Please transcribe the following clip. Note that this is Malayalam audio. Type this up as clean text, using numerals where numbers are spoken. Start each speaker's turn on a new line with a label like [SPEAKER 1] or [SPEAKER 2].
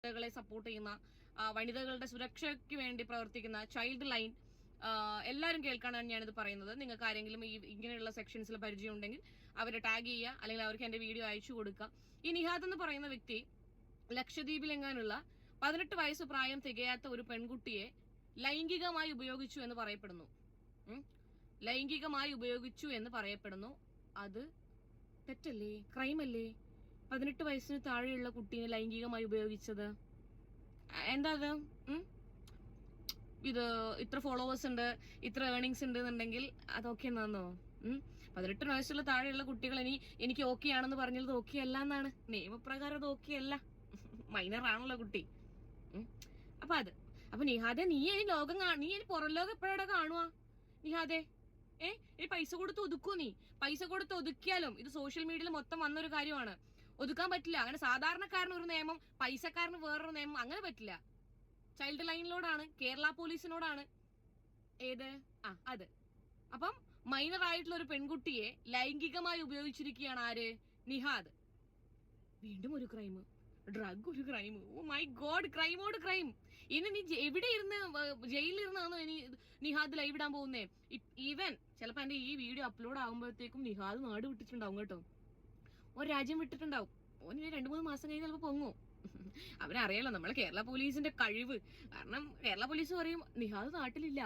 [SPEAKER 1] വനിതകളെ സപ്പോർട്ട് ചെയ്യുന്ന, വനിതകളുടെ സുരക്ഷയ്ക്ക് വേണ്ടി പ്രവർത്തിക്കുന്ന ചൈൽഡ് ലൈൻ എല്ലാവരും കേൾക്കാനാണ് ഞാനിത് പറയുന്നത്. നിങ്ങൾക്ക് ആരെങ്കിലും ഇങ്ങനെയുള്ള സെക്ഷൻസിൽ പരിചയം ഉണ്ടെങ്കിൽ അവരെ ടാഗ് ചെയ്യുക, അല്ലെങ്കിൽ അവർക്ക് എന്റെ വീഡിയോ അയച്ചു കൊടുക്കുക. ഈ നിഹാദ് എന്ന് പറയുന്ന വ്യക്തി ലക്ഷദ്വീപിലെങ്ങാനുള്ള 18 വയസ്സ് പ്രായം തികയാത്ത ഒരു പെൺകുട്ടിയെ ലൈംഗികമായി ഉപയോഗിച്ചു എന്ന് പറയപ്പെടുന്നു. ലൈംഗികമായി ഉപയോഗിച്ചു എന്ന് പറയപ്പെടുന്നു. അത് തെറ്റല്ലേ? ക്രൈമല്ലേ? 18 വയസ്സിന് താഴെയുള്ള കുട്ടീനെ ലൈംഗികമായി ഉപയോഗിച്ചത് എന്താ അത്? ഇത് ഇത്ര ഫോളോവേഴ്സ് ഉണ്ട്, ഇത്ര ഏർണിങ്സ് ഉണ്ട് എന്നുണ്ടെങ്കിൽ അതൊക്കെ എന്നാന്നോ? 18 വയസ്സുള്ള താഴെയുള്ള കുട്ടികൾ എനിക്ക് ഓക്കെ ആണെന്ന് പറഞ്ഞത് ഓക്കെ അല്ല എന്നാണ് നിയമപ്രകാരം. അത് ഓക്കെ അല്ല, മൈനർ ആണല്ലോ കുട്ടി. അപ്പൊ നിഹാദെ, നീ പുറം ലോകം എപ്പോഴാ കാണുക നിഹാദെ? ഈ പൈസ കൊടുത്ത് ഒതുക്കൂ. നീ പൈസ കൊടുത്ത് ഒതുക്കിയാലും ഇത് സോഷ്യൽ മീഡിയയിൽ മൊത്തം വന്നൊരു കാര്യമാണ്. ഒതുക്കാൻ പറ്റില്ല. അങ്ങനെ സാധാരണക്കാരന് ഒരു നിയമം, പൈസക്കാരന് വേറൊരു നിയമം, അങ്ങനെ പറ്റില്ല. ചൈൽഡ് ലൈനിനോടാണ്, കേരള പോലീസിനോടാണ്. ഏത്? അത്. അപ്പം മൈനർ ആയിട്ടുള്ള ഒരു പെൺകുട്ടിയെ ലൈംഗികമായി ഉപയോഗിച്ചിരിക്കുകയാണ് ആര്? നിഹാദ്. വീണ്ടും ഒരു ക്രൈം, ഡ്രഗ് ഒരു ക്രൈം. ഓ മൈ ഗോഡ്, ക്രൈമോട് ക്രൈം. ഇനി നീ എവിടെ ഇരുന്ന് ജയിലിലിരുന്നാണോ ഇനി നിഹാദ് ലൈവ് ഇടാൻ പോകുന്നേ? ഈവൻ ചിലപ്പോ എന്റെ ഈ വീഡിയോ അപ്ലോഡ് ആകുമ്പോഴത്തേക്കും നിഹാദ് നാട് വിട്ടിട്ടുണ്ടാവും കേട്ടോ. ഒരു രാജ്യം വിട്ടിട്ടുണ്ടാവും. ഓന് 2-3 മാസം കഴിഞ്ഞ് ചിലപ്പോ പൊങ്ങും. അവനറിയാലോ നമ്മളെ കേരള പോലീസിന്റെ കഴിവ്. കാരണം കേരള പോലീസ് പറയും നിഹാദ് നാട്ടിലില്ല,